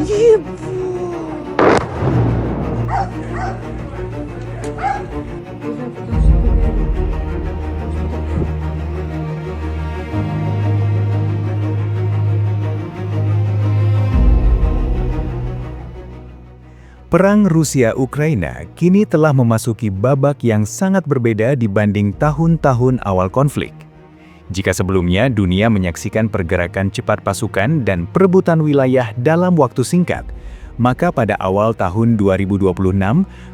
Ibu. Perang Rusia-Ukraina kini telah memasuki babak yang sangat berbeda dibanding tahun-tahun awal konflik. Jika sebelumnya dunia menyaksikan pergerakan cepat pasukan dan perebutan wilayah dalam waktu singkat, maka pada awal tahun 2026,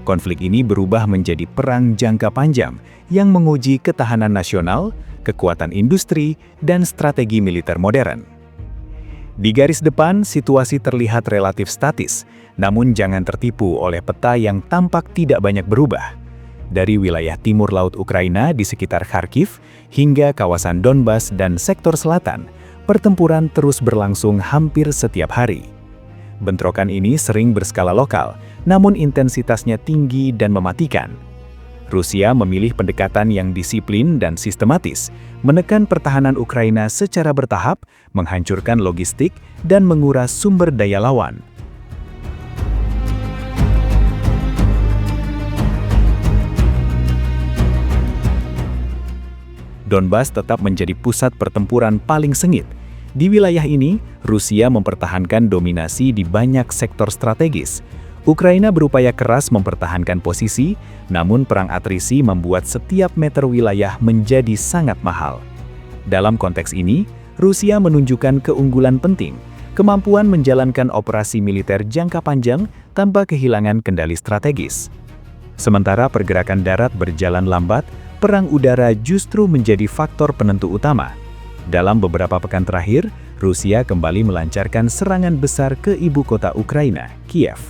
konflik ini berubah menjadi perang jangka panjang yang menguji ketahanan nasional, kekuatan industri, dan strategi militer modern. Di garis depan, situasi terlihat relatif statis, namun jangan tertipu oleh peta yang tampak tidak banyak berubah. Dari wilayah timur laut Ukraina di sekitar Kharkiv hingga kawasan Donbas dan sektor selatan, pertempuran terus berlangsung hampir setiap hari. Bentrokan ini sering berskala lokal, namun intensitasnya tinggi dan mematikan. Rusia memilih pendekatan yang disiplin dan sistematis, menekan pertahanan Ukraina secara bertahap, menghancurkan logistik, dan menguras sumber daya lawan. Donbas tetap menjadi pusat pertempuran paling sengit. Di wilayah ini, Rusia mempertahankan dominasi di banyak sektor strategis. Ukraina berupaya keras mempertahankan posisi, namun perang atrisi membuat setiap meter wilayah menjadi sangat mahal. Dalam konteks ini, Rusia menunjukkan keunggulan penting, kemampuan menjalankan operasi militer jangka panjang tanpa kehilangan kendali strategis. Sementara pergerakan darat berjalan lambat, perang udara justru menjadi faktor penentu utama. Dalam beberapa pekan terakhir, Rusia kembali melancarkan serangan besar ke ibu kota Ukraina, Kiev.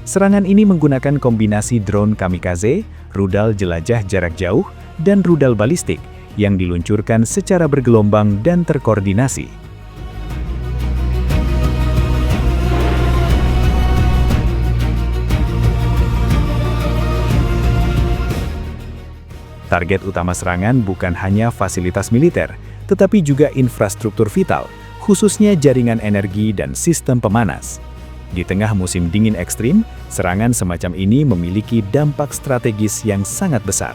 Serangan ini menggunakan kombinasi drone kamikaze, rudal jelajah jarak jauh, dan rudal balistik yang diluncurkan secara bergelombang dan terkoordinasi. Target utama serangan bukan hanya fasilitas militer, tetapi juga infrastruktur vital, khususnya jaringan energi dan sistem pemanas. Di tengah musim dingin ekstrim, serangan semacam ini memiliki dampak strategis yang sangat besar.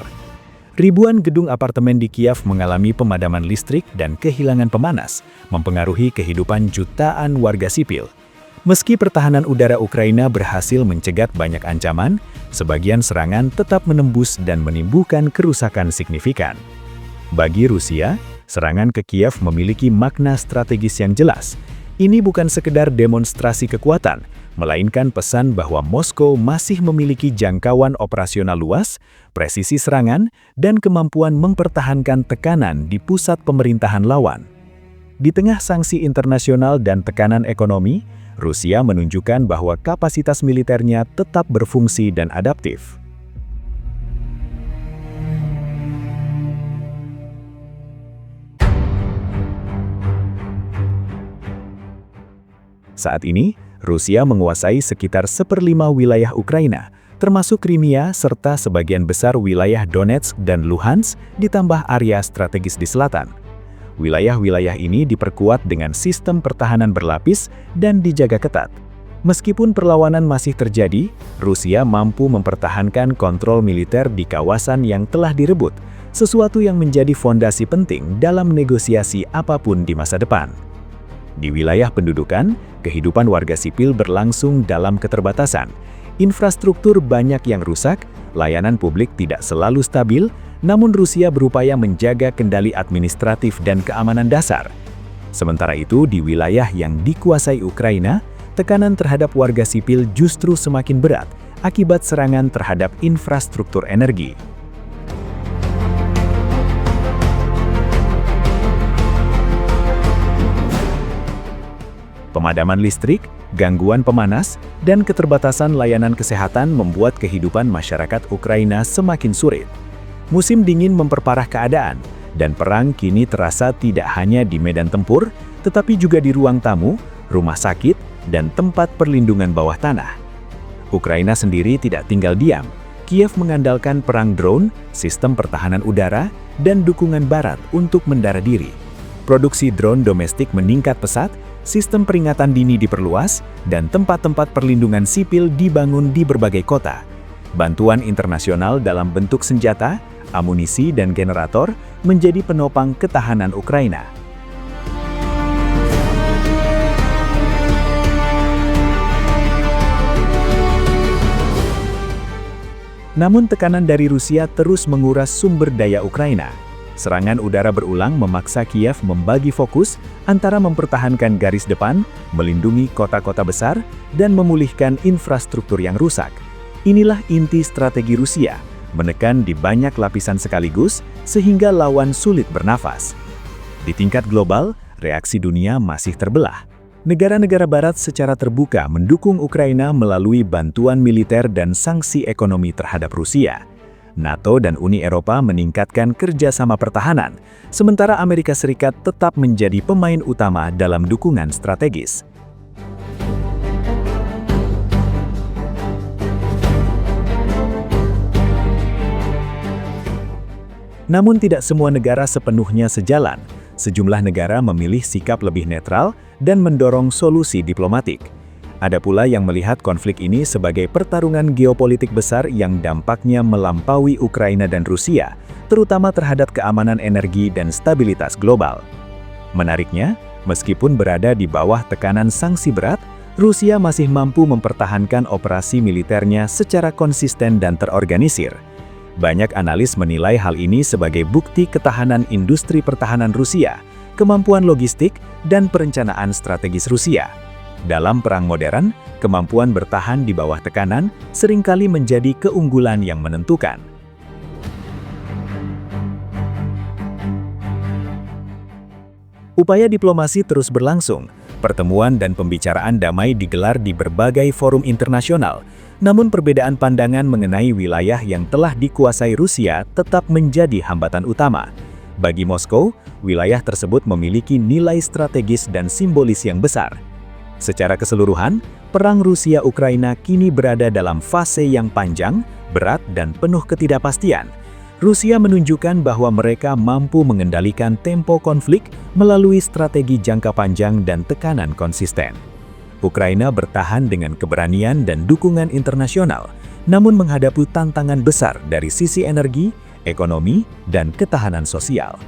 Ribuan gedung apartemen di Kiev mengalami pemadaman listrik dan kehilangan pemanas, mempengaruhi kehidupan jutaan warga sipil. Meski pertahanan udara Ukraina berhasil mencegat banyak ancaman, sebagian serangan tetap menembus dan menimbulkan kerusakan signifikan. Bagi Rusia, serangan ke Kiev memiliki makna strategis yang jelas. Ini bukan sekedar demonstrasi kekuatan, melainkan pesan bahwa Moskow masih memiliki jangkauan operasional luas, presisi serangan, dan kemampuan mempertahankan tekanan di pusat pemerintahan lawan. Di tengah sanksi internasional dan tekanan ekonomi, Rusia menunjukkan bahwa kapasitas militernya tetap berfungsi dan adaptif. Saat ini, Rusia menguasai sekitar 1/5 wilayah Ukraina, termasuk Crimea serta sebagian besar wilayah Donetsk dan Luhansk, ditambah area strategis di selatan. Wilayah-wilayah ini diperkuat dengan sistem pertahanan berlapis dan dijaga ketat. Meskipun perlawanan masih terjadi, Rusia mampu mempertahankan kontrol militer di kawasan yang telah direbut, sesuatu yang menjadi fondasi penting dalam negosiasi apapun di masa depan. Di wilayah pendudukan, kehidupan warga sipil berlangsung dalam keterbatasan. Infrastruktur banyak yang rusak, layanan publik tidak selalu stabil, namun Rusia berupaya menjaga kendali administratif dan keamanan dasar. Sementara itu, di wilayah yang dikuasai Ukraina, tekanan terhadap warga sipil justru semakin berat akibat serangan terhadap infrastruktur energi. Pemadaman listrik, gangguan pemanas, dan keterbatasan layanan kesehatan membuat kehidupan masyarakat Ukraina semakin sulit. Musim dingin memperparah keadaan, dan perang kini terasa tidak hanya di medan tempur, tetapi juga di ruang tamu, rumah sakit, dan tempat perlindungan bawah tanah. Ukraina sendiri tidak tinggal diam. Kiev mengandalkan perang drone, sistem pertahanan udara, dan dukungan barat untuk mendara diri. Produksi drone domestik meningkat pesat, Sistem peringatan dini diperluas, dan tempat-tempat perlindungan sipil dibangun di berbagai kota. Bantuan internasional dalam bentuk senjata, amunisi, dan generator menjadi penopang ketahanan Ukraina. Namun tekanan dari Rusia terus menguras sumber daya Ukraina. Serangan udara berulang memaksa Kiev membagi fokus antara mempertahankan garis depan, melindungi kota-kota besar, dan memulihkan infrastruktur yang rusak. Inilah inti strategi Rusia, menekan di banyak lapisan sekaligus sehingga lawan sulit bernafas. Di tingkat global, reaksi dunia masih terbelah. Negara-negara Barat secara terbuka mendukung Ukraina melalui bantuan militer dan sanksi ekonomi terhadap Rusia. NATO dan Uni Eropa meningkatkan kerjasama pertahanan, sementara Amerika Serikat tetap menjadi pemain utama dalam dukungan strategis. Namun tidak semua negara sepenuhnya sejalan. Sejumlah negara memilih sikap lebih netral dan mendorong solusi diplomatik. Ada pula yang melihat konflik ini sebagai pertarungan geopolitik besar yang dampaknya melampaui Ukraina dan Rusia, terutama terhadap keamanan energi dan stabilitas global. Menariknya, meskipun berada di bawah tekanan sanksi berat, Rusia masih mampu mempertahankan operasi militernya secara konsisten dan terorganisir. Banyak analis menilai hal ini sebagai bukti ketahanan industri pertahanan Rusia, kemampuan logistik, dan perencanaan strategis Rusia. Dalam perang modern, kemampuan bertahan di bawah tekanan seringkali menjadi keunggulan yang menentukan. Upaya diplomasi terus berlangsung. Pertemuan dan pembicaraan damai digelar di berbagai forum internasional. Namun perbedaan pandangan mengenai wilayah yang telah dikuasai Rusia tetap menjadi hambatan utama. Bagi Moskow, wilayah tersebut memiliki nilai strategis dan simbolis yang besar. Secara keseluruhan, perang Rusia-Ukraina kini berada dalam fase yang panjang, berat, dan penuh ketidakpastian. Rusia menunjukkan bahwa mereka mampu mengendalikan tempo konflik melalui strategi jangka panjang dan tekanan konsisten. Ukraina bertahan dengan keberanian dan dukungan internasional, namun menghadapi tantangan besar dari sisi energi, ekonomi, dan ketahanan sosial.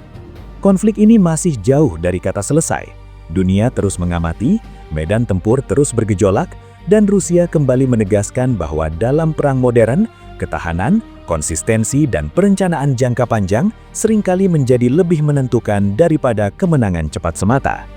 Konflik ini masih jauh dari kata selesai. Dunia terus mengamati, medan tempur terus bergejolak, dan Rusia kembali menegaskan bahwa dalam perang modern, ketahanan, konsistensi, dan perencanaan jangka panjang seringkali menjadi lebih menentukan daripada kemenangan cepat semata.